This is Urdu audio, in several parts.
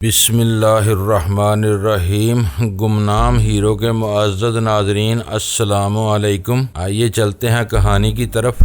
بسم اللہ الرحمن الرحیم۔ گمنام ہیرو کے معزز ناظرین، السلام علیکم۔ آئیے چلتے ہیں کہانی کی طرف۔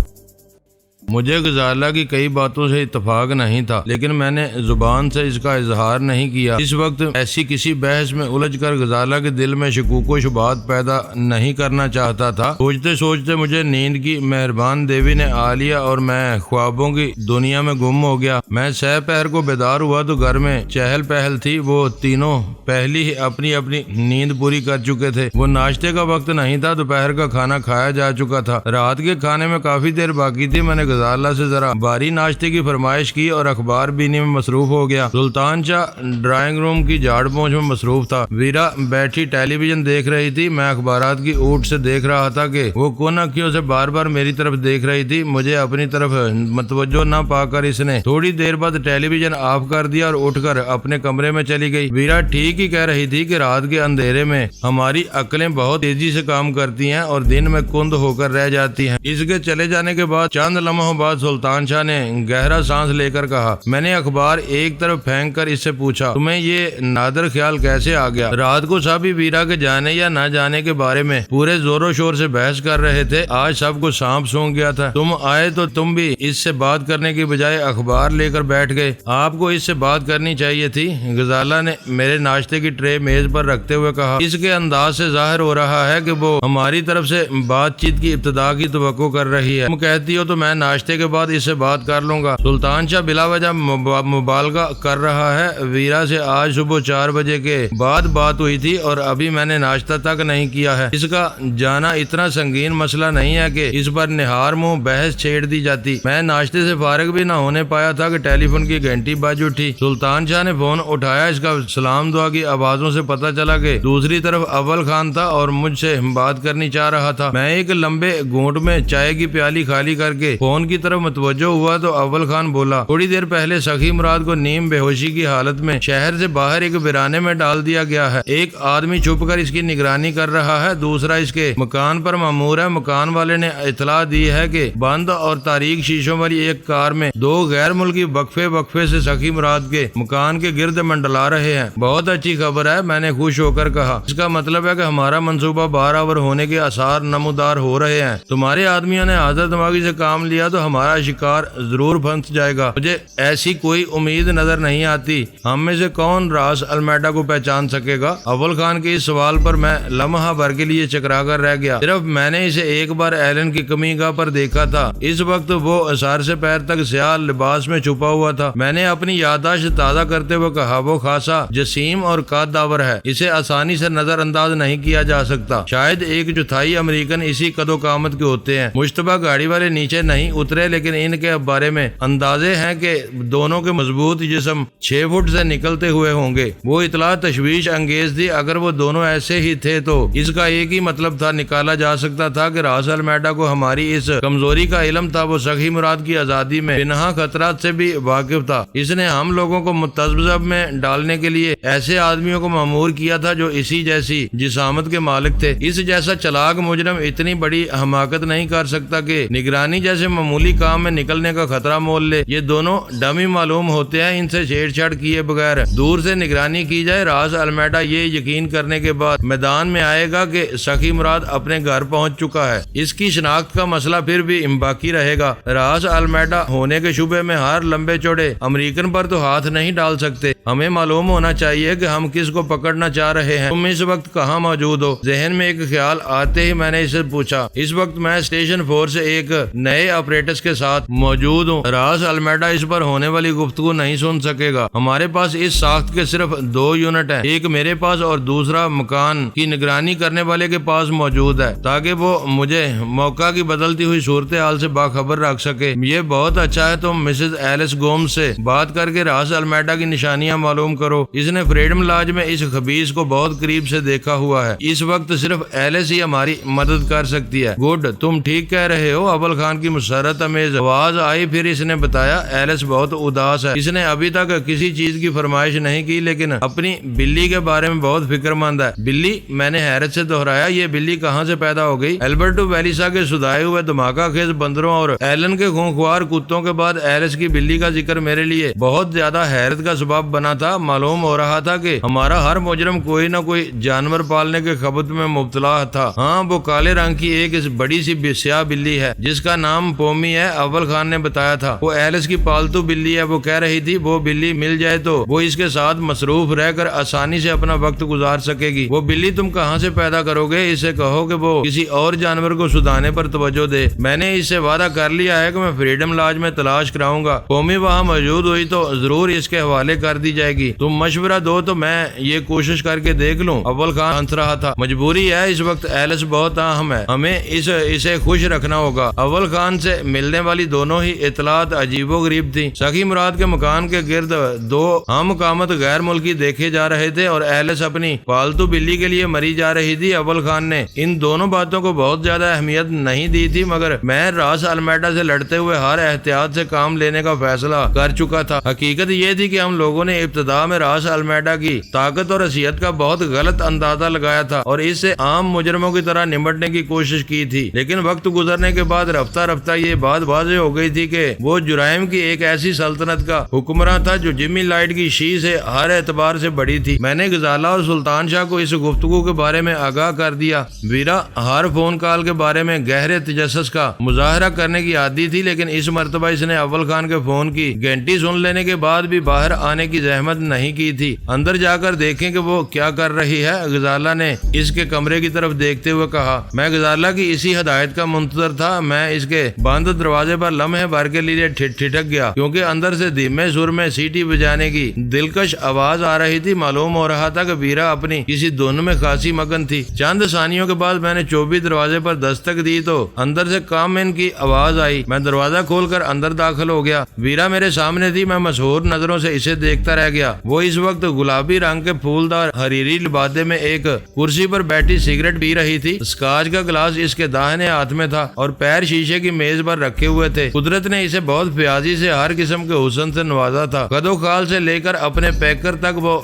مجھے غزالہ کی کئی باتوں سے اتفاق نہیں تھا، لیکن میں نے زبان سے اس کا اظہار نہیں کیا۔ اس وقت ایسی کسی بحث میں الجھ کر غزالہ کے دل میں شکوک و شبہات پیدا نہیں کرنا چاہتا تھا۔ سوچتے سوچتے مجھے نیند کی مہربان دیوی نے آ لیا اور میں خوابوں کی دنیا میں گم ہو گیا۔ میں سہ پہر کو بیدار ہوا تو گھر میں چہل پہل تھی۔ وہ تینوں پہلی ہی اپنی اپنی نیند پوری کر چکے تھے۔ وہ ناشتے کا وقت نہیں تھا، دوپہر کا کھانا کھایا جا چکا تھا۔ رات کے کھانے میں کافی دیر باقی تھی۔ میں نے غزالہ سے ذرا باری ناشتے کی فرمائش کی اور اخبار بینی میں مصروف ہو گیا۔ سلطان شاہ ڈرائنگ روم کی جھاڑ پونچھ میں مصروف تھا۔ ویرا بیٹھی ٹیلی ویژن دیکھ رہی تھی۔ میں اخبارات کی اوٹ سے دیکھ رہا تھا کہ وہ کون اکھیوں سے بار بار میری طرف دیکھ رہی تھی۔ مجھے اپنی طرف متوجہ نہ پا کر اس نے تھوڑی دیر بعد ٹیلی ویژن آف کر دیا اور اٹھ کر اپنے کمرے میں چلی گئی۔ ویرا ٹھیک ہی کہہ رہی تھی کہ رات کے اندھیرے میں ہماری عقلیں بہت تیزی سے کام کرتی ہیں اور دن میں کند ہو کر رہ جاتی ہیں۔ اس کے چلے جانے کے بعد چند لمحوں بعد سلطان شاہ نے گہرا سانس لے کر کہا۔ میں نے اخبار ایک طرف پھینک کر اس سے پوچھا، تمہیں یہ نادر خیال کیسے آ گیا؟ رات کو سب ہی ویرا کے جانے یا نہ جانے کے بارے میں پورے زور و شور سے بحث کر رہے تھے۔ آج سب کو سانپ سونگ گیا تھا۔ تم آئے تو تم بھی اس سے بات کرنے کی بجائے اخبار لے کر بیٹھ گئے۔ آپ کو اس سے بات کرنی چاہیے تھی، غزالہ نے میرے ناشتے کی ٹرے میز پر رکھتے ہوئے کہا۔ اس کے انداز سے ظاہر ہو رہا ہے کہ وہ ہماری طرف سے بات چیت کی ابتدا کی توقع کر رہی ہے۔ تم کہتی ہو تو میں ناشتے کے بعد اس سے بات کر لوں گا۔ سلطان شاہ بلا وجہ مبالغہ کر رہا ہے۔ ویرا سے آج صبح 4 بجے کے بعد بات ہوئی تھی اور ابھی میں نے ناشتہ تک نہیں کیا ہے۔ اس کا جانا اتنا سنگین مسئلہ نہیں ہے کہ اس پر نہار منہ بحث چھیڑ دی جاتی۔ میں ناشتے سے فارغ بھی نہ ہونے پایا تھا کہ ٹیلی فون کی گھنٹی بج اٹھی۔ سلطان شاہ نے فون اٹھایا۔ اس کا سلام دعا کی آوازوں سے پتہ چلا کہ دوسری طرف اول خان تھا اور مجھ سے بات کرنی چاہ رہا تھا۔ میں ایک لمبے گھونٹ میں چائے کی پیالی خالی کر کے فون کی طرف متوجہ ہوا تو اول خان بولا، تھوڑی دیر پہلے سخی مراد کو نیم بے ہوشی کی حالت میں شہر سے باہر ایک ویرانے میں ڈال دیا گیا ہے۔ ایک آدمی چھپ کر اس کی نگرانی کر رہا ہے، دوسرا اس کے مکان پر مامور ہے۔ مکان والے نے اطلاع دی ہے کہ بند اور تاریک شیشوں والی ایک کار میں 2 غیر ملکی وقفے سے سخی مراد کے مکان کے گرد منڈلا رہے ہیں۔ بہت اچھی خبر ہے، میں نے خوش ہو کر کہا۔ اس کا مطلب ہے کہ ہمارا منصوبہ بارآور ہونے کے آثار نمودار ہو رہے ہیں۔ تمہارے آدمیوں نے حاضر دماغی سے کام لیا تو ہمارا شکار ضرور پھنس جائے گا۔ مجھے ایسی کوئی امید نظر نہیں آتی۔ ہم میں سے کون راس المیڈا کو پہچان سکے گا؟ اول خان کے اس سوال پر میں لمحہ بھر کے لیے چکرا کر رہ گیا۔ صرف میں نے اسے ایک بار ایلن کی کمی گاہ پر دیکھا تھا۔ اس وقت وہ سر سے پیر تک سیاہ لباس میں چھپا ہوا تھا۔ میں نے اپنی یادداشت تازہ کرتے ہوئے کہا، وہ خاصا جسیم اور قدآور ہے، اسے آسانی سے نظر انداز نہیں کیا جا سکتا۔ شاید 1/4 امریکن اسی قد و قامت کے ہوتے ہیں۔ مشتبہ گاڑی والے نیچے نہیں اترے، لیکن ان کے بارے میں اندازے ہیں کہ دونوں کے مضبوط جسم 6 فٹ سے نکلتے ہوئے ہوں گے۔ وہ اطلاع تشویش انگیز تھی۔ اگر وہ دونوں ایسے ہی تھے تو اس کا ایک ہی مطلب تھا، نکالا جا سکتا تھا کہ راس المیڈا کو ہماری اس کمزوری کا علم تھا۔ وہ سخی مراد کی آزادی میں پنہاں خطرات سے بھی واقف تھا۔ اس نے ہم لوگوں کو متذبذب میں ڈالنے کے لیے ایسے آدمیوں کو مامور کیا تھا جو اسی جیسی جسامت کے مالک تھے۔ اس جیسا چلاک مجرم اتنی بڑی حماقت نہیں کر سکتا کہ نگرانی جیسے معمولی کام میں نکلنے کا خطرہ مول لے۔ یہ دونوں ڈمی معلوم ہوتے ہیں، ان سے چھیڑ چھاڑ کیے بغیر دور سے نگرانی کی جائے۔ راس المیڈا یہ یقین کرنے کے بعد میدان میں آئے گا کہ سخی مراد اپنے گھر پہنچ چکا ہے۔ اس کی شناخت کا مسئلہ پھر بھی باقی رہے گا۔ راس المیڈا ہونے کے شبے میں ہر لمبے چوڑے امریکن پر تو ہاتھ نہیں ڈال سکتے۔ ہمیں معلوم ہونا چاہیے کہ ہم کس کو پکڑنا چاہ رہے ہیں۔ تم اس وقت کہاں موجود ہو؟ ذہن میں ایک خیال آتے ہی میں نے اسے پوچھا۔ اس وقت میں اسٹیشن 4 سے ایک نئے آپریٹس کے ساتھ موجود ہوں۔ راس المیڈا اس پر ہونے والی گفتگو نہیں سن سکے گا۔ ہمارے پاس اس ساخت کے صرف 2 یونٹ ہیں، ایک میرے پاس اور دوسرا مکان کی نگرانی کرنے والے کے پاس موجود ہے، تاکہ وہ مجھے موقع کی بدلتی ہوئی صورتحال سے باخبر رکھ سکے۔ یہ بہت اچھا ہے، تم مسز ایلس گومز سے بات کر کے راس المیڈا کی نشانیاں معلوم کرو۔ اس نے فریڈم لاج میں اس خبیث کو بہت قریب سے دیکھا ہوا ہے۔ اس وقت صرف ایلس ہی ہماری مدد کر سکتی ہے۔ گڈ، تم ٹھیک کہہ رہے ہو، اول خان کی مسرت امیز آواز آئی۔ پھر اس نے بتایا، ایلس بہت اداس ہے۔ اس نے ابھی تک کسی چیز کی فرمائش نہیں کی، لیکن اپنی بلی کے بارے میں بہت فکر مند ہے۔ بلی؟ میں نے حیرت سے دہرایا، یہ بلی کہاں سے پیدا ہو گئی؟ البرٹو ویلیسا کے سدائے ہوئے دھماکہ خیز بندروں اور ایلن کے خونخوار کتوں کے بعد ایلس کی بلی کا ذکر میرے لیے بہت زیادہ حیرت کا سبب بنا بنا تھا، معلوم ہو رہا تھا کہ ہمارا ہر مجرم کوئی نہ کوئی جانور پالنے کے خبط میں مبتلا تھا۔ ہاں، وہ کالے رنگ کی ایک بڑی سی سیاہ بلی ہے جس کا نام پومی ہے، اول خان نے بتایا تھا۔ وہ ایلس کی پالتو بلی ہے۔ وہ کہہ رہی تھی وہ بلی مل جائے تو وہ اس کے ساتھ مصروف رہ کر آسانی سے اپنا وقت گزار سکے گی۔ وہ بلی تم کہاں سے پیدا کرو گے؟ اسے کہو کہ وہ کسی اور جانور کو سدھانے پر توجہ دے۔ میں نے اس سے وعدہ کر لیا ہے کہ میں فریڈم لاج میں تلاش کراؤں گا۔ پومی وہاں موجود ہوئی تو ضرور اس کے حوالے کر دی جائے گی۔ تم مشورہ دو تو میں یہ کوشش کر کے دیکھ لوں۔ اول خان ہنس رہا تھا۔ مجبوری ہے، اس وقت ایلس بہت اہم ہے، ہمیں اسے خوش رکھنا ہوگا۔ اول خان سے ملنے والی دونوں ہی اطلاعات عجیب و غریب تھیں۔ سخی مراد کے مکان کے گرد دو ہم قامت غیر ملکی دیکھے جا رہے تھے اور ایلس اپنی پالتو بلی کے لیے مری جا رہی تھی۔ اول خان نے ان دونوں باتوں کو بہت زیادہ اہمیت نہیں دی تھی، مگر میں راس المیڈا سے لڑتے ہوئے ہر احتیاط سے کام لینے کا فیصلہ کر چکا تھا۔ حقیقت یہ تھی کہ ہم لوگوں نے ابتدا میں راس المیڈا کی طاقت اور حیثیت کا بہت غلط اندازہ لگایا تھا اور اس سے عام مجرموں کی طرح نمٹنے کی کوشش کی تھی، لیکن وقت گزرنے کے بعد رفتہ رفتہ یہ بات واضح ہو گئی تھی کہ وہ جرائم کی ایک ایسی سلطنت کا حکمراں تھا جو جمی لائٹ کی شی سے ہر اعتبار سے بڑی تھی۔ میں نے غزالہ اور سلطان شاہ کو اس گفتگو کے بارے میں آگاہ کر دیا۔ ویرا ہر فون کال کے بارے میں گہرے تجسس کا مظاہرہ کرنے کی عادی تھی، لیکن اس مرتبہ اس نے اول خان کے فون کی گھنٹی سن لینے کے بعد بھی باہر آنے کی زحمت نہیں کی تھی۔ اندر جا کر دیکھیں کہ وہ کیا کر رہی ہے، غزالہ نے اس کے کمرے کی طرف دیکھتے ہوئے کہا۔ میں غزالہ کی اسی ہدایت کا منتظر تھا۔ میں اس کے بند دروازے پر لمحے بھر کے لیے ٹھٹک گیا کیونکہ اندر سے دھیمے سر میں سیٹی بجانے کی دلکش آواز آ رہی تھی۔ معلوم ہو رہا تھا کہ ویرا اپنی کسی دھن میں خاصی مگن تھی۔ چند ثانیوں کے بعد میں نے چوبی دروازے پر دستک دی تو اندر سے کامن کی آواز آئی۔ میں دروازہ کھول کر اندر داخل ہو گیا۔ ویرا میرے سامنے تھی۔ میں مسحور نظروں سے اسے دیکھتا رہ گیا۔ وہ اس وقت گلابی رنگ کے پھولدار حریری لبادے میں ایک کرسی پر بیٹھی سگریٹ پی رہی تھی۔ اسکاچ کا گلاس اس کے داہنے ہاتھ میں تھا اور پیر شیشے کی میز پر رکھے ہوئے تھے۔ قدرت نے اسے بہت پیازی سے ہر قسم کے حسن سے نوازا تھا۔ قد و خال سے لے کر اپنے پیکر تک وہ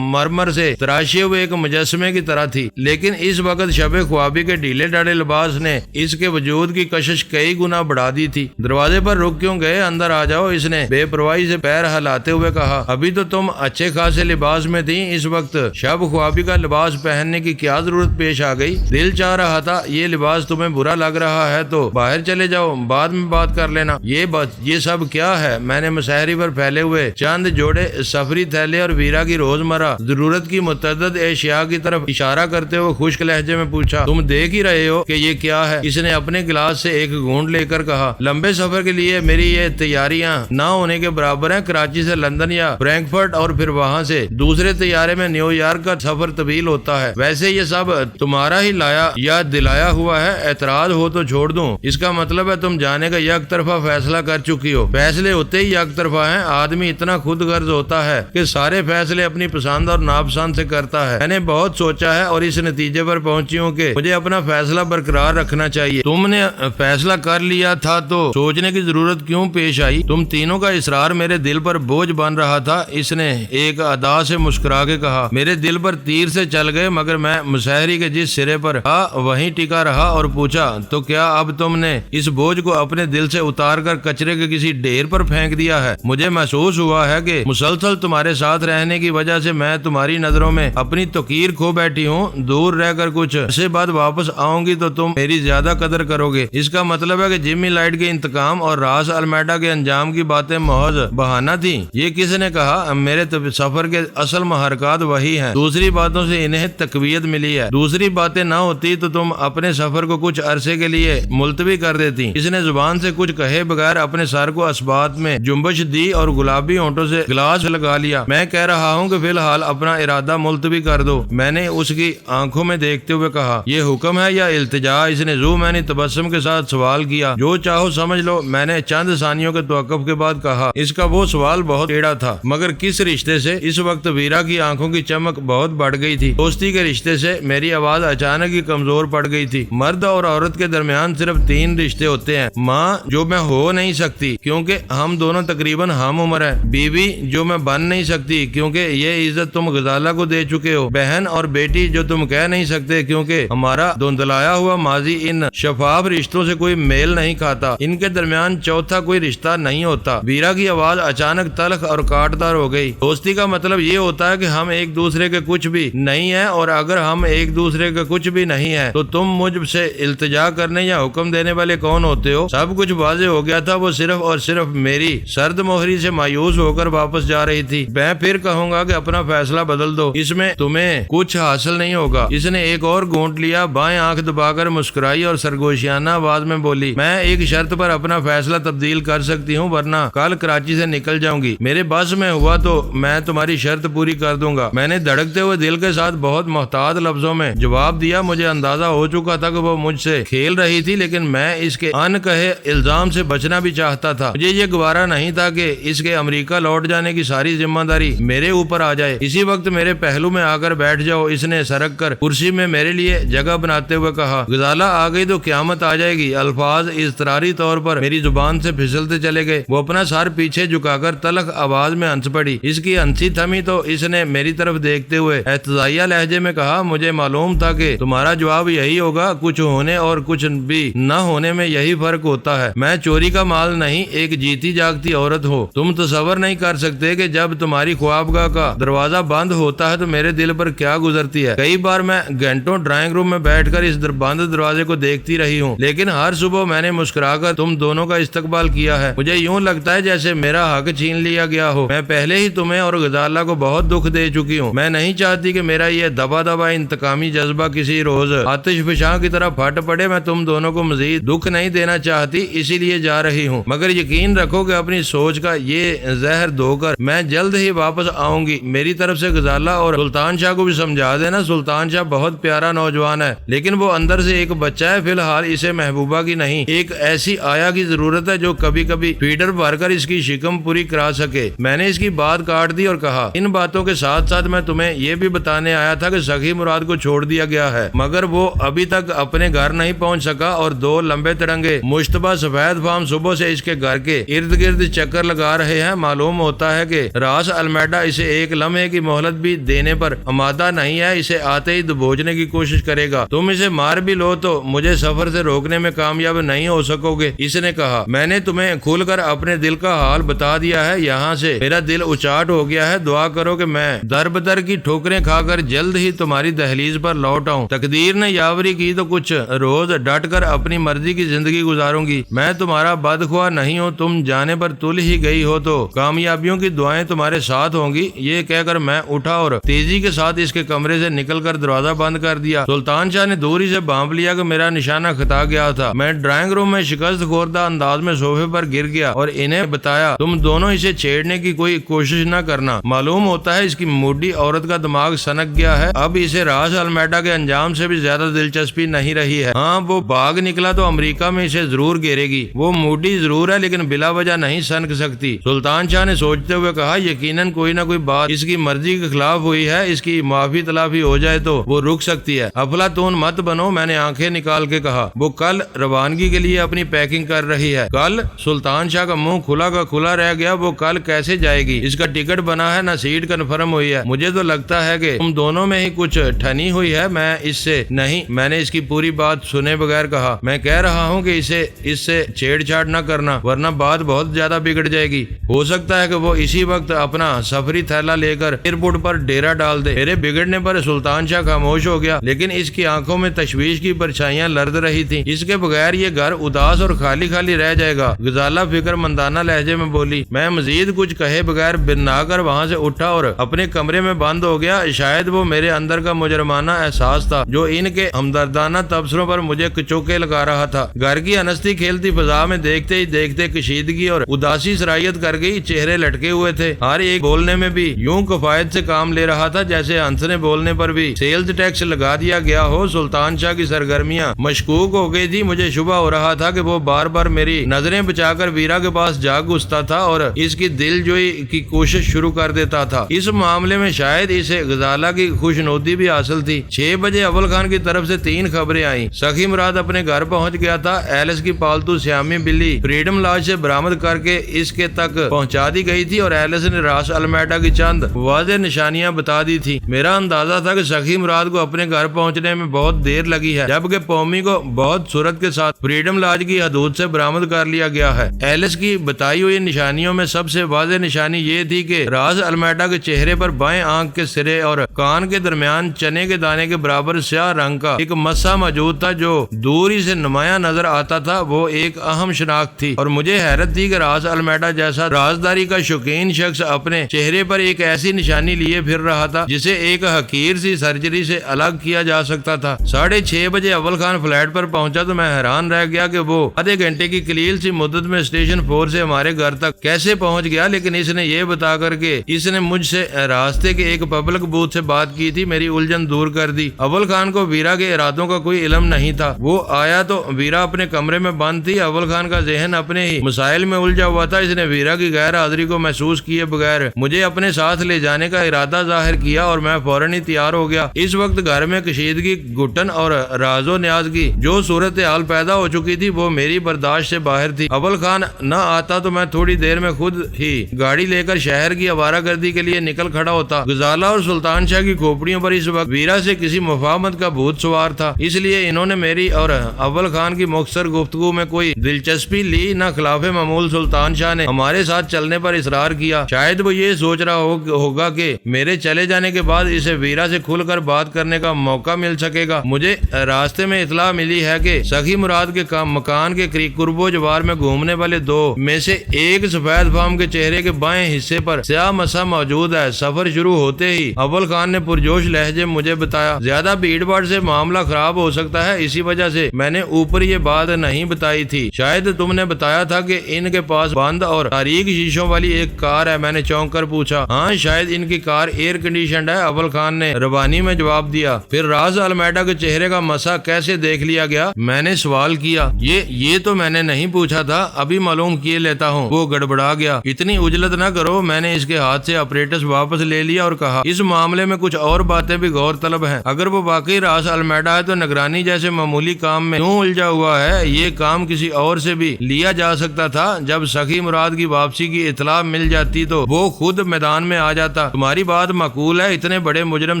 مرمر سے تراشے ہوئے ایک مجسمے کی طرح تھی، لیکن اس وقت شب خوابی کے ڈھیلے ڈھاڑے لباس نے اس کے وجود کی کشش کئی گنا بڑھا دی تھی۔ دروازے پر رک کیوں گئے؟ اندر آ جاؤ، اس نے بے پرواہی سے پیر ہلاتے ہوئے کہا۔ ابھی تو تم اچھے خاصے لباس میں تھی، اس وقت شب خوابی کا لباس پہننے کی کیا ضرورت پیش آ گئی؟ دل چاہ رہا تھا یہ لباس تمہیں برا لگ رہا ہے تو باہر چلے جاؤ، بعد میں بات کر لینا۔ یہ سب کیا ہے؟ میں نے مسحری پر پھیلے ہوئے چند جوڑے سفری تھیلے اور ویرا کی روزمرہ ضرورت کی متعدد اشیاء کی طرف اشارہ کرتے ہوئے خشک لہجے میں پوچھا۔ تم دیکھ ہی رہے ہو کہ یہ کیا ہے؟ اس نے اپنے گلاس سے ایک گھونٹ لے کر کہا۔ لمبے سفر کے لیے میری یہ تیاریاں نہ ہونے کے برابر ہیں۔ کراچی سے لندن یا فرینکفرٹ اور پھر وہاں سے دوسرے طیارے میں نیو یارک کا سفر طویل ہوتا ہے۔ ویسے یہ سب تمہارا ہی لایا یا دلایا ہوا ہے؟ اعتراض ہو تو چھوڑ دوں۔ اس کا مطلب ہے تم جانے کا یک طرفہ فیصلہ کر چکی ہو۔ فیصلے ہوتے ہی یک طرفہ ہیں۔ آدمی اتنا خود غرض ہوتا ہے کہ سارے فیصلے اپنی پسند اور ناپسند سے کرتا ہے۔ میں نے بہت سوچا ہے اور اس نتیجے پر پہنچی ہوں کہ مجھے اپنا فیصلہ برقرار رکھنا چاہیے۔ تم نے فیصلہ کر لیا تھا تو سوچنے کی ضرورت کیوں پیش آئی؟ تم تینوں کا اصرار میرے دل پر بوجھ بن رہا تھا، اس نے ایک ادا سے مسکرا کے کہا۔ میرے دل پر تیر سے چل گئے، مگر میں مسحری کے جس سرے پر تھا وہیں ٹکا رہا اور پوچھا، تو کیا اب تم نے اس بوجھ کو اپنے دل سے اتار کر کچرے کے کسی ڈھیر پر پھینک دیا ہے؟ مجھے محسوس ہوا ہے کہ مسلسل تمہارے ساتھ رہنے کی وجہ سے میں تمہاری نظروں میں اپنی توقیر کھو بیٹھی ہوں۔ دور رہ کر کچھ عرصے بعد واپس آؤں گی تو تم میری زیادہ قدر کرو گے۔ اس کا مطلب ہے کہ جمی لائٹ کے انتقام اور راس المیڈا کے انجام کی باتیں محض بہانہ تھیں۔ یہ کس نے کہا؟ میرے سفر کے اصل محرکات وہی ہیں، دوسری باتوں سے انہیں تقویت ملی ہے۔ دوسری باتیں نہ ہوتی تو تم اپنے سفر کو کچھ عرصے کے لیے ملتوی کر دیتی۔ اس نے زبان سے کچھ کہے بغیر اپنے سر کو اسبات میں جنبش دی اور گلابی ہونٹوں سے گلاس لگا لیا۔ میں کہہ رہا ہوں کہ فی الحال اپنا ارادہ ملتوی کر دو، میں نے اس کی آنکھوں میں دیکھتے ہوئے کہا۔ یہ حکم ہے یا التجا؟ اس نے ذو معنی تبسم کے ساتھ سوال کیا۔ جو چاہو سمجھ لو، میں نے چند ثانیوں کے توقف کے بعد کہا۔ اس کا وہ سوال بہت ٹیڑھا تھا، مگر کس رشتے سے؟ اس وقت ویرا کی آنکھوں کی چمک بہت بڑھ گئی تھی۔ دوستی کے رشتے سے۔ میری آواز اچانک ہی کمزور پڑ گئی تھی۔ مرد اور عورت کے درمیان صرف 3 رشتے ہوتے ہیں: ماں جو میں ہو نہیں سکتی کیونکہ ہم دونوں تقریباً ہم عمر ہیں، بیوی جو میں بن نہیں سکتی کیونکہ یہ عزت تم غزالہ کو دے چکے ہو، بہن اور بیٹی جو تم کہہ نہیں سکتے کیونکہ ہمارا دھندلایا ہوا ماضی ان شفاف رشتوں سے کوئی میل نہیں کھاتا۔ ان کے درمیان چوتھا کوئی رشتہ نہیں ہوتا۔ ویرا کی آواز اچانک تلخ اور کاٹدار ہو ہو گئی۔ دوستی کا مطلب یہ ہوتا ہے کہ ہم ایک دوسرے کے کچھ بھی نہیں ہیں، اور اگر ہم ایک دوسرے کے کچھ بھی نہیں ہیں تو تم مجھ سے التجا کرنے یا حکم دینے والے کون ہوتے ہو؟ سب کچھ واضح ہو گیا تھا۔ وہ صرف اور صرف میری سرد مہری سے مایوس ہو کر واپس جا رہی تھی۔ میں پھر کہوں گا کہ اپنا فیصلہ بدل دو، اس میں تمہیں کچھ حاصل نہیں ہوگا۔ اس نے ایک اور گھونٹ لیا، بائیں آنکھ دبا کر مسکرائی اور سرگوشیانہ آواز میں بولی، میں ایک شرط پر اپنا فیصلہ تبدیل کر سکتی ہوں، ورنہ کل کراچی سے نکل جاؤں گی۔ میرے بس میں ہوا تو میں تمہاری شرط پوری کر دوں گا۔ میں نے دھڑکتے ہوئے دل کے ساتھ بہت محتاط لفظوں میں جواب دیا۔ مجھے اندازہ ہو چکا تھا کہ وہ مجھ سے کھیل رہی تھی، لیکن میں اس کے ان کہے الزام سے بچنا بھی چاہتا تھا۔ مجھے یہ گوارا نہیں تھا کہ اس کے امریکہ لوٹ جانے کی ساری ذمہ داری میرے اوپر آ جائے۔ اسی وقت میرے پہلو میں آ کر بیٹھ جاؤ، اس نے سرک کر کرسی میں میرے لیے جگہ بناتے ہوئے کہا۔ غزالہ آ گئی تو قیامت آ جائے گی۔ الفاظ اضطراری طور پر میری زبان سے پھسلتے چلے گئے۔ وہ اپنا سر پیچھے جھکا کر تلخ آواز میں ہنس پڑی۔ اس کی ہنسی تھمی تو اس نے میری طرف دیکھتے ہوئے احتجاجیہ لہجے میں کہا، مجھے معلوم تھا کہ تمہارا جواب یہی ہوگا، کچھ ہونے اور کچھ بھی نہ ہونے میں یہی فرق ہوتا ہے۔ میں چوری کا مال نہیں، ایک جیتی جاگتی عورت ہو۔ تم تصور نہیں کر سکتے کہ جب تمہاری خوابگاہ کا دروازہ بند ہوتا ہے تو میرے دل پر کیا گزرتی ہے۔ کئی بار میں گھنٹوں ڈرائنگ روم میں بیٹھ کر اس بند دروازے کو دیکھتی رہی ہوں، لیکن ہر صبح میں نے مسکرا کر تم دونوں کا استقبال کیا ہے۔ مجھے یوں لگتا ہے جیسے میرا حق چھین لیا گیا ہو۔ میں پہلے ہی تمہیں اور غزالہ کو بہت دکھ دے چکی ہوں۔ میں نہیں چاہتی کہ میرا یہ دبا دبا انتقامی جذبہ کسی روز آتش فشاں کی طرح پھٹ پڑے۔ میں تم دونوں کو مزید دکھ نہیں دینا چاہتی، اسی لیے جا رہی ہوں، مگر یقین رکھو کہ اپنی سوچ کا یہ زہر دھو کر میں جلد ہی واپس آؤں گی۔ میری طرف سے غزالہ اور سلطان شاہ کو بھی سمجھا دینا۔ سلطان شاہ بہت پیارا نوجوان ہے، لیکن وہ اندر سے ایک بچہ ہے۔ فی الحال اسے محبوبہ کی نہیں، ایک ایسی آیا کی ضرورت ہے جو کبھی کبھی فیڈر بھر کر اس کی شکم پوری کرا سکے۔ میں نے اس کی بات کاٹ دی اور کہا، ان باتوں کے ساتھ ساتھ میں تمہیں یہ بھی بتانے آیا تھا کہ سخی مراد کو چھوڑ دیا گیا ہے، مگر وہ ابھی تک اپنے گھر نہیں پہنچ سکا، اور دو لمبے تڑنگے مشتبہ سفید فام صبح سے اس کے گھر کے ارد گرد چکر لگا رہے ہیں۔ معلوم ہوتا ہے کہ راس المیڈا اسے ایک لمحے کی مہلت بھی دینے پر آمادہ نہیں ہے، اسے آتے ہی دبوچنے کی کوشش کرے گا۔ تم اسے مار بھی لو تو مجھے سفر سے روکنے میں کامیاب نہیں ہو سکو گے، اس نے کہا۔ میں نے تمہیں کھل کر اپنے دل کا حال بتا دیا ہے، یہاں سے میرا دل اچاٹ ہو گیا ہے۔ دعا کرو کہ میں در بدر کی ٹھوکریں کھا کر جلد ہی تمہاری دہلیز پر لوٹ آؤں۔ تقدیر نے یاوری کی تو کچھ روز ڈٹ کر اپنی مرضی کی زندگی گزاروں گی۔ میں تمہارا بدخواہ نہیں ہوں، تم جانے پر تل ہی گئی ہو تو کامیابیوں کی دعائیں تمہارے ساتھ ہوں گی۔ یہ کہہ کر میں اٹھا اور تیزی کے ساتھ اس کے کمرے سے نکل کر دروازہ بند کر دیا۔ سلطان شاہ نے دوری سے بھانپ لیا کہ میرا نشانہ خطا گیا تھا۔ میں ڈرائنگ روم میں شکست خوردہ انداز میں صوفے پر گر گیا اور انہیں بتایا، تم دونوں اسے چھیڑنے کی کوئی کوشش نہ کرنا۔ معلوم ہوتا ہے اس کی موڈی عورت کا دماغ سنک گیا ہے، اب اسے راس المیڈا کے انجام سے بھی زیادہ دلچسپی نہیں رہی ہے۔ ہاں، وہ باغ نکلا تو امریکہ میں اسے ضرور گھیرے گی۔ وہ موڈی ضرور ہے لیکن بلا وجہ نہیں سنک سکتی۔ سلطان شاہ نے سوچتے ہوئے کہا، یقیناً کوئی نہ کوئی بات اس کی مرضی کے خلاف ہوئی ہے، اس کی معافی تلافی ہو جائے تو وہ رک سکتی ہے۔ افلاطون مت بنو، میں نے آنکھیں نکال کے کہا۔ وہ کل روانگی کے لیے اپنی پیکنگ کر رہی ہے۔ کل؟ سلطان شاہ کا منہ کھلا کا کھلا رہ گیا۔ وہ کل کیسے جائے گی؟ اس کا ٹکٹ بنا ہے، نہ سیٹ کنفرم ہوئی ہے۔ مجھے تو لگتا ہے کہ تم دونوں میں ہی کچھ ٹھنی ہوئی ہے۔ میں اس سے نہیں، میں نے اس کی پوری بات سنے بغیر کہا، میں کہہ رہا ہوں کہ اس سے چھیڑ چھاڑ نہ کرنا ورنہ بات بہت زیادہ بگڑ جائے گی۔ ہو سکتا ہے کہ وہ اسی وقت اپنا سفری تھیلا لے کر ایئرپورٹ پر ڈیرا ڈال دے۔ میرے بگڑنے پر سلطان شاہ خاموش ہو گیا، لیکن اس کی آنکھوں میں تشویش کی پرچھائیاں لرز رہی تھیں۔ اس کے بغیر یہ گھر اداس اور خالی خالی رہ جائے گا۔ غزالہ فکر مندانہ لہجے میں بولی۔ میں مزید کچھ کہے بغیر بنا کر وہاں سے اٹھا اور اپنے کمرے میں بند ہو گیا۔ شاید وہ میرے اندر کا مجرمانہ احساس تھا جو ان کے ہمدردانہ تبصروں پر مجھے کچوکے لگا رہا تھا۔ گھر کی ہنستی کھیلتی فضا میں دیکھتے ہی دیکھتے کشیدگی اور اداسی سرایت کر گئی۔ چہرے لٹکے ہوئے تھے، ہر ایک بولنے میں بھی یوں کفایت سے کام لے رہا تھا جیسے ہنسنے بولنے پر بھی سیلز ٹیکس لگا دیا گیا ہو۔ سلطان شاہ کی سرگرمیاں مشکوک ہو گئی تھی۔ مجھے شبہ ہو رہا تھا کہ وہ بار بار میری نظریں بچا کر ویرا کے پاس جا گھستا تھا اور اس کی دل جوئی کی کوشش شروع کر دیتا تھا۔ اس معاملے میں شاید اسے غزالہ کی خوشنودی بھی حاصل تھی۔ 6 بجے اول خان کی طرف سے 3 خبریں آئیں۔ سخی مراد اپنے گھر پہنچ گیا تھا۔ ایلس کی پالتو سیامی بلی فریڈم لاج سے برآمد کر کے اس کے تک پہنچا دی گئی تھی اور ایلس نے راس المیڈا کی چند واضح نشانیاں بتا دی تھی۔ میرا اندازہ تھا کہ سخی مراد کو اپنے گھر پہنچنے میں بہت دیر لگی ہے، جبکہ پومی کو بہت سرعت کے ساتھ فریڈم لاج کی حدود سے برآمد کر لیا گیا ہے۔ ایلس کی بتائی ہوئی نشانیوں میں سب سے واضح نشانی یہ یہ تھی کہ راز المیڈا کے چہرے پر بائیں آنکھ کے سرے اور کان کے درمیان چنے کے دانے کے برابر سیاہ رنگ کا ایک مسا موجود تھا جو دوری سے نمایاں نظر آتا تھا۔ وہ ایک اہم شناخت تھی اور مجھے حیرت تھی کہ راز المیڈا جیسا رازداری کا شوقین شخص اپنے چہرے پر ایک ایسی نشانی لیے پھر رہا تھا جسے ایک حقیر سی سرجری سے الگ کیا جا سکتا تھا۔ 6:30 بجے اول خان فلیٹ پر پہنچا تو میں حیران رہ گیا کہ وہ آدھے گھنٹے کی قلیل سی مدت میں اسٹیشن 4 سے ہمارے گھر تک کیسے پہنچ گیا، لیکن اس نے یہ بتا کر کے اس نے مجھ سے راستے کے ایک پبلک بوتھ سے بات کی تھی میری الجھن دور کر دی۔ اول خان کو ویرا کے ارادوں کا کوئی علم نہیں تھا۔ وہ آیا تو ویرا اپنے کمرے میں بند تھی۔ اول خان کا ذہن اپنے ہی مسائل میں الجھا ہوا تھا۔ اس نے ویرا کی غیر حاضری کو محسوس کیے بغیر مجھے اپنے ساتھ لے جانے کا ارادہ ظاہر کیا اور میں فوراً ہی تیار ہو گیا۔ اس وقت گھر میں کشیدگی، گھٹن اور راز و نیاز کی جو صورتحال پیدا ہو چکی تھی وہ میری برداشت سے باہر تھی۔ اول خان نہ آتا تو میں تھوڑی دیر میں خود ہی گاڑی لے کر شہر کی آوارہ گردی کے لیے نکل کھڑا ہوتا۔ غزالہ اور سلطان شاہ کی کھوپڑیوں پر اس وقت ویرا سے کسی مفاہمت کا بھوت سوار تھا، اس لیے انہوں نے میری اور اول خان کی مختصر گفتگو میں کوئی دلچسپی لی نہ۔ خلاف معمول سلطان شاہ نے ہمارے ساتھ چلنے پر اصرار کیا۔ شاید وہ یہ سوچ رہا ہوگا کہ میرے چلے جانے کے بعد اسے ویرا سے کھل کر بات کرنے کا موقع مل سکے گا۔ مجھے راستے میں اطلاع ملی ہے کہ سخی مراد کے مکان کے قرب و جوار میں گھومنے والے دو میں سے ایک سفید فام کے چہرے کے بائیں حصے پر سیاہ مسا موجود ہے۔ سفر شروع ہوتے ہی اول خان نے پرجوش لہجے مجھے بتایا، زیادہ بھیڑ بھاڑ سے معاملہ خراب ہو سکتا ہے، اسی وجہ سے میں نے اوپر یہ بات نہیں بتائی تھی۔ شاید تم نے بتایا تھا کہ ان کے پاس بند اور تاریک شیشوں والی ایک کار ہے۔ میں نے چونک کر پوچھا۔ ہاں، شاید ان کی کار ایئر کنڈیشنڈ ہے، اول خان نے روانی میں جواب دیا۔ پھر راز المیڈا کے چہرے کا مسا کیسے دیکھ لیا گیا؟ میں نے سوال کیا۔ یہ تو میں نے نہیں پوچھا تھا، ابھی معلوم کیے لیتا ہوں۔ وہ گڑبڑا گیا۔ اتنی اجلت نہ کرو۔ میں نے اس کے ہاتھ سے اپریٹس واپس لے لیا اور کہا، اس معاملے میں کچھ اور باتیں بھی غور طلب ہیں۔ اگر وہ واقعی راز المیڈا ہے تو نگرانی جیسے معمولی کام میں کیوں الجھا ہوا ہے؟ یہ کام کسی اور سے بھی لیا جا سکتا تھا۔ جب سخی مراد کی واپسی کی اطلاع مل جاتی تو وہ خود میدان میں آ جاتا۔ تمہاری بات معقول ہے، اتنے بڑے مجرم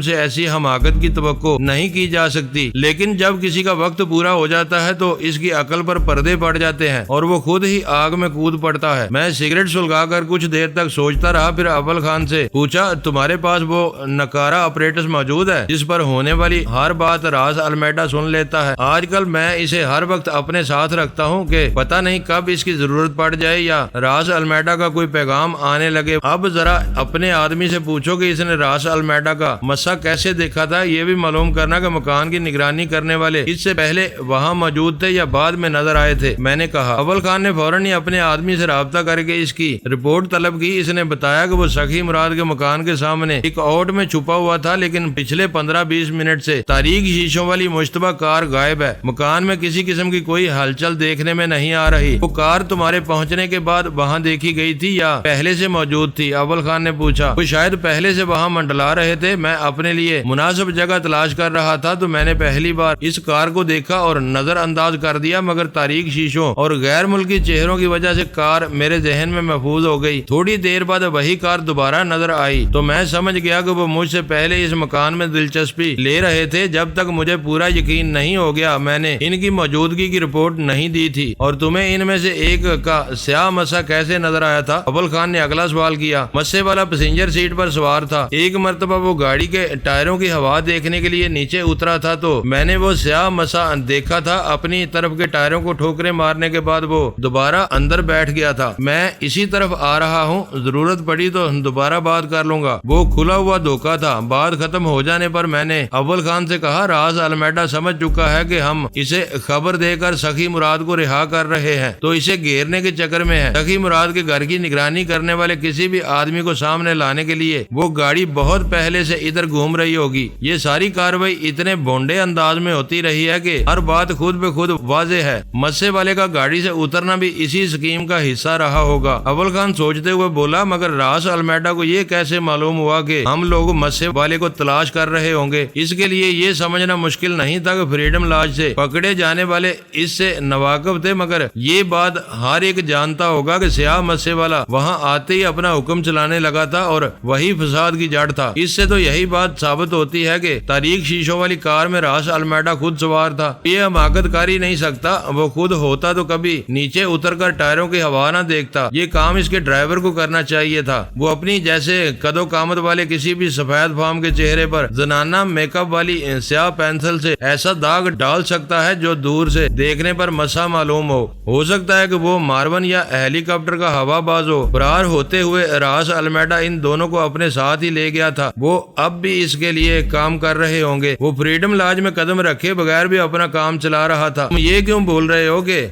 سے ایسی حماقت کی توقع نہیں کی جا سکتی، لیکن جب کسی کا وقت پورا ہو جاتا ہے تو اس کی عقل پر پردے پڑ جاتے ہیں اور وہ خود ہی آگ میں کود پڑتا ہے۔ میں سگریٹ سلگا کر کچھ دیر تک سوچتا رہا، پھر اول خان سے پوچھا، تمہارے پاس وہ نکارا اپریٹس موجود ہے جس پر ہونے والی ہر بات راز المیڈا سن لیتا ہے؟ آج کل میں اسے ہر وقت اپنے ساتھ رکھتا ہوں کہ پتہ نہیں کب اس کی ضرورت پڑ جائے یا راز المیڈا کا کوئی پیغام آنے لگے۔ اب ذرا اپنے آدمی سے پوچھو کہ اس نے راز المیڈا کا مسا کیسے دیکھا تھا۔ یہ بھی معلوم کرنا کہ مکان کی نگرانی کرنے والے اس سے پہلے وہاں موجود تھے یا بعد میں نظر آئے تھے، میں نے کہا۔ اول خان نے فوراً ہی اپنے آدمی سے رابطہ کر کے اس کی رپورٹ طلب کی۔ اس نے بتایا کہ وہ سخی مراد کے مکان کے سامنے ایک آؤٹ میں چھپا ہوا تھا، لیکن پچھلے 15-20 منٹ سے تاریک شیشوں والی مشتبہ کار غائب ہے۔ مکان میں کسی قسم کی کوئی ہلچل دیکھنے میں نہیں آ رہی۔ وہ کار تمہارے پہنچنے کے بعد وہاں دیکھی گئی تھی یا پہلے سے موجود تھی؟ اول خان نے پوچھا۔ وہ شاید پہلے سے وہاں منڈلا رہے تھے۔ میں اپنے لیے مناسب جگہ تلاش کر رہا تھا تو میں نے پہلی بار اس کار کو دیکھا اور نظر انداز کر دیا، مگر تاریک شیشوں اور غیر ملکی چہروں کی وجہ سے کار میرے ذہن میں محفوظ ہو گئی۔ تھوڑی دیر بعد وہی کار دوبارہ نظر آئی تو میں سمجھ گیا کہ وہ مجھ سے پہلے اس مکان میں دلچسپی لے رہے تھے۔ جب تک مجھے پورا یقین نہیں ہو گیا میں نے ان کی موجودگی کی رپورٹ نہیں دی تھی۔ اور تمہیں ان میں سے ایک کا سیاہ مسا کیسے نظر آیا تھا؟ اول خان نے اگلا سوال کیا۔ مسے والا پیسنجر سیٹ پر سوار تھا۔ ایک مرتبہ وہ گاڑی کے ٹائروں کی ہوا دیکھنے کے لیے نیچے اترا تھا تو میں نے وہ سیاہ مسا دیکھا تھا۔ اپنی طرف کے ٹائروں کو ٹھوکریں مارنے کے بعد وہ دوبارہ اندر بیٹھ گیا تھا۔ میں اسی طرف آ رہا ہوں، ضرورت پڑی تو دوبارہ بات کر لوں گا۔ وہ کھلا ہوا دھوکہ تھا۔ بات ختم ہو جانے پر میں نے اول خان سے کہا، راز المیڈا سمجھ چکا ہے کہ ہم اسے خبر دے کر سخی مراد کو رہا کر رہے ہیں تو اسے گھیرنے کے چکر میں ہے۔ سخی مراد کے گھر کی نگرانی کرنے والے کسی بھی آدمی کو سامنے لانے کے لیے وہ گاڑی بہت پہلے سے ادھر گھوم رہی ہوگی۔ یہ ساری کاروائی اتنے بونڈے انداز میں ہوتی رہی ہے کہ ہر بات خود بے خود واضح ہے۔ مسے والے کا گاڑی سے اترنا بھی اسی اسکیم کا حصہ رہا ہوگا۔ اول خان سوچتے ہوئے بولا، مگر راز المیڈا کو یہ کیسے معلوم ہوا کہ ہم لوگ مسے والے کو تلاش کر رہے ہوں گے؟ اس کے لیے یہ سمجھنا مشکل نہیں تھا کہ فریڈم لاج سے پکڑے جانے والے اس سے ناواقف تھے، مگر یہ بات ہر ایک جانتا ہوگا کہ سیاہ مسے والا وہاں آتے ہی اپنا حکم چلانے لگا تھا اور وہی فساد کی جڑ تھا۔ اس سے تو یہی بات ثابت ہوتی ہے کہ تاریک شیشوں والی کار میں راز المیڈا خود سوار تھا۔ یہ حماقت کاری نہیں سکتا۔ وہ خود ہوتا تو کبھی نیچے اتر کر ٹائروں کی ہوا نہ دیکھتا۔ یہ کام اس کے ڈرائیور کو کرنا چاہیے تھا۔ وہ اپنی جیسے قد و قامت والے کسی بھی سفید فام کے چہرے پر زنانہ میک اپ والی سیاہ پینسل سے ایسا داغ ڈال سکتا ہے جو دور سے دیکھنے پر مسا معلوم ہو سکتا ہے کہ وہ مارون یا ہیلی کاپٹر کا ہوا باز ہو۔ فرار ہوتے ہوئے راس المیڈا ان دونوں کو اپنے ساتھ ہی لے گیا تھا۔ وہ اب بھی اس کے لیے کام کر رہے ہوں گے۔ وہ فریڈم لاج میں قدم رکھے بغیر بھی اپنا کام چلا رہا تھا۔ تم یہ کیوں بول رہے ہو کہ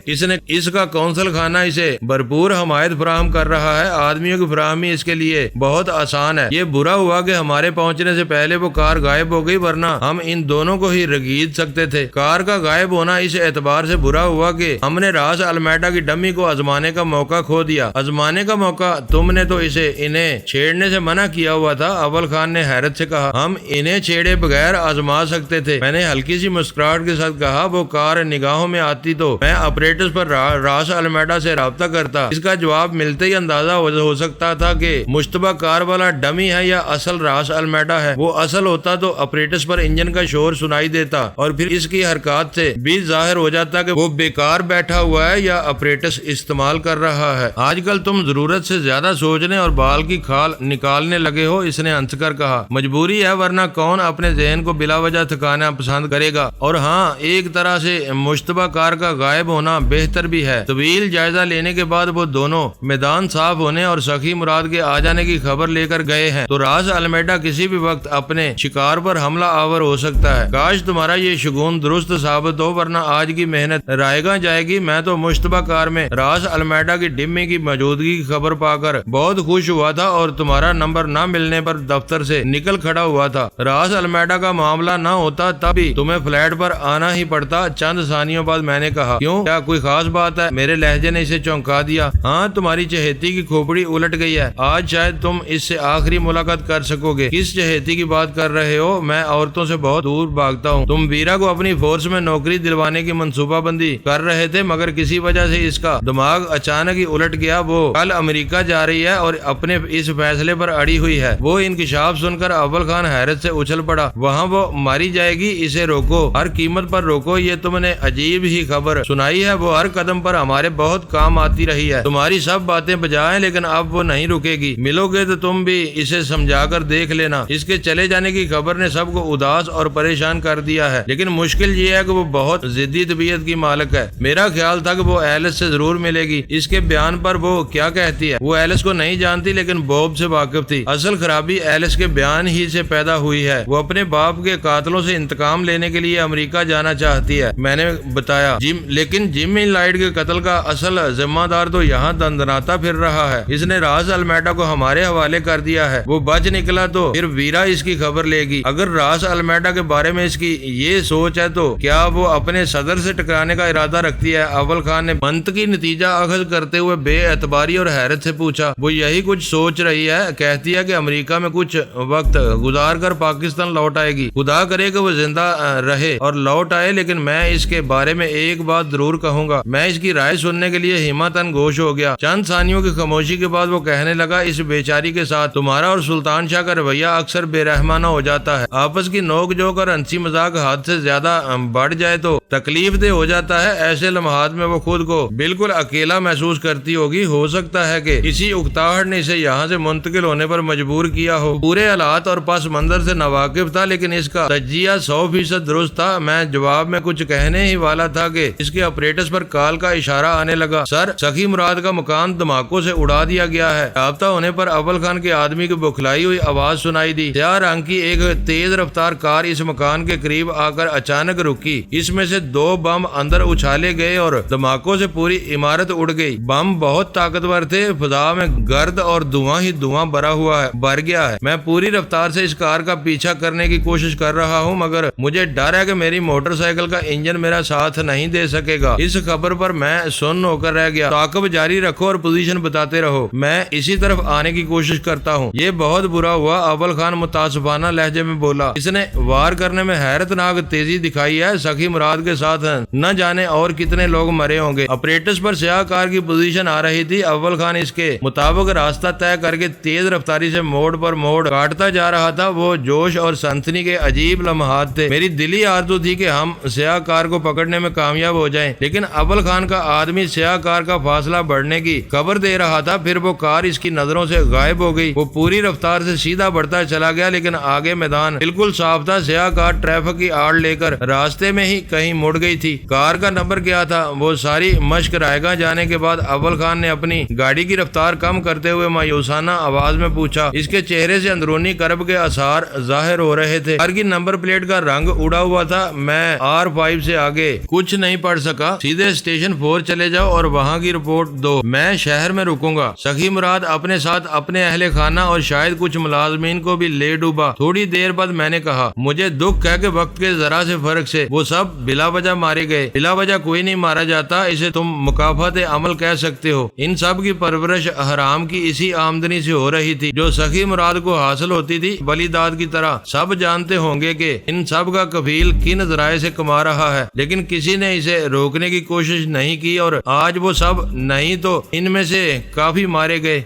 اس کا کونسل خانہ اسے بھرپور حمایت فراہم کر رہا ہے؟ آدمیوں کی فراہمی اس کے لیے بہت آسان ہے۔ یہ برا ہوا کہ ہمارے پہنچنے سے پہلے وہ کار غائب ہو گئی، ورنہ ہم ان دونوں کو ہی رگید سکتے تھے۔ کار کا غائب ہونا اس اعتبار سے برا ہوا کہ ہم نے راس المیڈا کی ڈمی کو آزمانے کا موقع کھو دیا۔ آزمانے کا موقع؟ تم نے تو اسے انہیں چھیڑنے سے منع کیا ہوا تھا۔ اول خان نے حیرت سے کہا۔ ہم انہیں چھیڑے بغیر آزما سکتے تھے، میں نے ہلکی سی مسکراہٹ کے ساتھ کہا۔ وہ کار نگاہوں میں آتی تو میں آپریٹرز پر راس المیڈا سے رابطہ کرتا۔ اس کا جواب ملتے ہی اندازہ ہو سکتا تھا کہ مشتبہ کار والا ڈمی ہے یا اصل راس المیڈا ہے۔ وہ اصل ہوتا تو آپریٹرز پر انجن کا شور سنائی دیتا اور پھر اس کی حرکات سے بھی ظاہر ہو جاتا کہ وہ بیکار بیٹھا ہوا ہے یا آپریٹرز استعمال کر رہا ہے۔ آج کل تم ضرورت سے زیادہ سوچنے اور بال کی کھال نکالنے لگے ہو، اس نے ہنس کر کہا۔ مجبوری ہے، ورنہ کون اپنے ذہن کو بلا وجہ تھکانا پسند کرے گا؟ اور ہاں، ایک طرح سے مشتبہ کار کا غائب ہونا بہتر بھی ہے۔ طویل جائزہ لینے کے بعد وہ دونوں میدان صاف ہونے اور سخی مراد کے آ جانے کی خبر لے کر گئے ہیں تو راس المیڈا کسی بھی وقت اپنے شکار پر حملہ آور ہو سکتا ہے۔ کاش تمہارا یہ شگون درست ثابت ہو، ورنہ آج کی محنت رائے گاں جائے گی۔ میں تو مشتبہ کار میں راس المیڈا کی ڈمی کی موجودگی کی خبر پا کر بہت خوش ہوا تھا اور تمہارا نمبر نہ ملنے پر دفتر سے نکل کھڑا ہوا تھا۔ راس المیڈا کا معاملہ نہ ہوتا تب بھی تمہیں فلیٹ پر آنا ہی پڑتا۔ چند ثانیوں بعد میں نے کہا، کیوں؟ کیا کوئی خاص بات ہے؟ میرے لہجے نے اسے چونکا دیا۔ ہاں، تمہاری چہیتی کی کھوپڑی الٹ گئی ہے۔ آج شاید تم اس سے آخری ملاقات کر سکو گے۔ کس چہیتی کی بات کر رہے ہو؟ میں عورتوں سے بہت دور بھاگتا ہوں۔ تم ویرا کو اپنی فورس میں نوکری دلوانے کی منصوبہ بندی کر رہے تھے، مگر کسی وجہ سے اس کا دماغ اچانک ہی الٹ گیا۔ وہ کل امریکہ جا رہی ہے اور اپنے اس فیصلے پر اڑی ہوئی ہے۔ وہ انکشاف سن کر اول خان حیرت سے اچھل پڑا۔ وہاں وہ ماری جائے گی، اسے روکو، ہر قیمت پر روکو۔ یہ تم نے عجیب ہی خبر سنائی ہے۔ وہ ہر قدم پر ہمارے بہت کام آتی رہی ہے۔ تمہاری سب باتیں بجائیں، لیکن اب وہ نہیں رکے گی۔ ملو گے تو تم بھی اسے سمجھا کر دیکھ لینا۔ اس کے چلے جانے کی خبر نے سب کو اداس اور پریشان کر دیا ہے، لیکن مشکل یہ ہے کہ وہ بہت ضدی طبیعت کی مالک ہے۔ میرا خیال تھا کہ وہ ایلس سے ضرور ملے گی۔ اس کے بیان پر وہ کیا کہتی ہے؟ وہ ایلس کو نہیں جانتی، لیکن بوب سے واقف تھی۔ اصل خرابی ایلس کے بیان ہی سے پیدا ہوئی ہے۔ وہ اپنے باپ کے قاتلوں سے انتقام لینے کے لیے امریکہ جانا چاہتی ہے، میں نے بتایا۔ لیکن جمی لائٹ کے قتل کا اصل ذمہ دار تو یہاں دندناتا پھر رہا ہے۔ اس نے راس المیڈا کو ہمارے حوالے کر دیا ہے۔ وہ بچ نکلا تو پھر ویرا اس کی خبر لے گی۔ اگر راس المیڈا کے بارے میں اس کی یہ سوچ ہے تو کیا وہ اپنے صدر سے ٹکرانے کا ارادہ رکھتی ہے؟ اول خان نے منطقی نتیجہ اخذ کرتے ہوئے بے اعتباری اور حیرت سے پوچھا۔ وہ یہی کچھ سوچ رہی ہے، کہتی ہے کہ امریکہ میں کچھ وقت گزار کر پاکستان لوٹ آئے گی۔ خدا کرے کہ وہ زندہ رہے اور لوٹ آئے، لیکن میں اس کے بارے میں ایک بات ضرور کہوں گا۔ میں اس کی رائے سننے کے لیے ہمتن گوش ہو گیا۔ چند ثانیوں کی خاموشی کے بعد وہ کہنے لگا، اس بیچاری کے ساتھ تمہارا اور سلطان شاہ کا رویہ اکثر بے رحمانہ ہو جاتا ہے۔ آپس کی نوک جھوک اور ہنسی مذاق حد سے زیادہ بڑھ جائے تو تکلیف دہ ہو جاتا ہے۔ ایسے لمحات میں وہ خود کو بالکل اکیلا محسوس کرتی ہوگی۔ ہو سکتا ہے کہ کسی اکتاہٹ نے اسے یہاں سے منتقل ہونے پر مجبور کیا ہو۔ پورے حالات اور پس منظر سے ناواقف تھا، لیکن اس کا تجزیہ 100% درست تھا۔ میں جواب میں کچھ کہنے ہی والا تھا کہ اس کے آپریٹرز پر کال کا اشارہ آنے لگا۔ سر، سخی مراد کا مکان دھماکوں سے اڑا دیا گیا ہے۔ رابطہ ہونے پر اول خان کے آدمی کی بکھلائی ہوئی آواز سنائی دی۔ سیاہ رنگ کی ایک تیز رفتار کار اس مکان کے قریب آ کر اچانک رکی۔ اس میں سے 2 بم اندر اچھالے گئے اور دھماکوں سے پوری عمارت اڑ گئی۔ بم بہت طاقتور تھے، فضا میں گرد اور دھواں ہی دھواں بھر گیا ہے۔ میں پوری رفتار سے اس کار کا پیچھا کرنے کی کوشش کر رہا ہوں، مگر مجھے ڈر ہے کہ میری موٹر سائیکل کا انجن میرا ساتھ نہیں دے سکے گا۔ اس خبر پر میں سن ہو کر رہ گیا۔ تعاقب جاری رکھو اور پوزیشن بتاتے رہو، میں اسی طرف آنے کی کوشش کرتا ہوں۔ یہ بہت برا ہوا، اول خان متاسفانہ لہجے میں بولا۔ اس نے وار کرنے میں حیرت ناک تیزی دکھائی ہے۔ سخی مراد کے ساتھ نہ جانے اور کتنے لوگ مرے ہوں گے۔ آپریٹرز پر سیاہ کار کی پوزیشن آ رہی تھی۔ اول خان اس کے مطابق راستہ طے کر کے تیز رفتاری سے موڑ پر موڑ کاٹتا جا رہا تھا۔ وہ جوش اور سنسنی کے عجیب لمحات تھے۔ میری دلی آرزو تھی کہ ہم سیاہ کار کو پکڑنے میں کامیاب ہو جائیں، لیکن اول خان کا آدمی سیاہ کار کا فاصلہ بڑھنے کی خبر دے رہا تھا۔ پھر وہ کار اس کی نظروں سے غائب ہو گئی۔ وہ پوری رفتار سے سیدھا بڑھتا چلا گیا، لیکن آگے میدان بالکل صاف تھا۔ سیاہ کار ٹریفک کی آڑ لے کر راستے میں ہی کہیں مڑ گئی تھی۔ کار کا نمبر کیا تھا؟ وہ ساری مشق رائے گاہ جانے کے بعد اول خان نے اپنی گاڑی کی رفتار کم کرتے ہوئے مایوسانہ آواز میں پوچھا۔ اس کے چہرے سے اندرونی کرب کے آثار ظاہر ہو رہے تھے۔ کار کی نمبر پلیٹ کا رنگ اڑا ہوا تھا۔ میں R5 سے آگے کچھ نہیں پڑھ سکا۔ سیدھے اسٹیشن 4 چلے جاؤ اور وہاں کی رپورٹ دو، میں شہر میں رکوں گا۔ سخی مراد اپنے ساتھ اپنے اہل خانہ اور شاید کچھ ملازمین کو بھی لے ڈوبا۔ تھوڑی دیر بعد میں نے کہا، مجھے دکھ ہے کہ وقت کے ذرا سے فرق سے وہ سب بلا وجہ مارے گئے۔ بلا وجہ کوئی نہیں مارا جاتا، اسے تم مکافات عمل کہہ سکتے ہو۔ ان سب کی پرورش حرام کی اسی آمدنی سے ہو رہی تھی جو سخی مراد کو حاصل ہوتی تھی۔ بلی داد کی طرح سب جانتے ہوں گے کہ ان سب کا کفیل کن ذرائع سے کما رہا ہے، لیکن کسی نے اسے روکنے کی کوشش نہیں کی، اور آج وہ سب نہیں تو ان میں سے کافی مارے گئے۔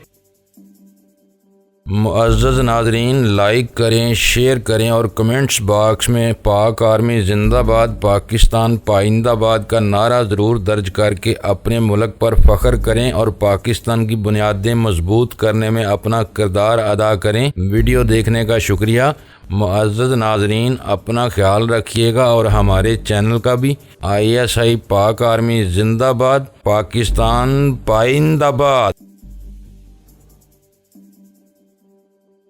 معزز ناظرین، لائک کریں، شیئر کریں اور کمنٹس باکس میں پاک آرمی زندہ باد، پاکستان پائندہ باد کا نعرہ ضرور درج کر کے اپنے ملک پر فخر کریں اور پاکستان کی بنیادیں مضبوط کرنے میں اپنا کردار ادا کریں۔ ویڈیو دیکھنے کا شکریہ۔ معزز ناظرین، اپنا خیال رکھیے گا اور ہمارے چینل کا بھی۔ ISI پاک آرمی زندہ باد، پاکستان پائندہ باد۔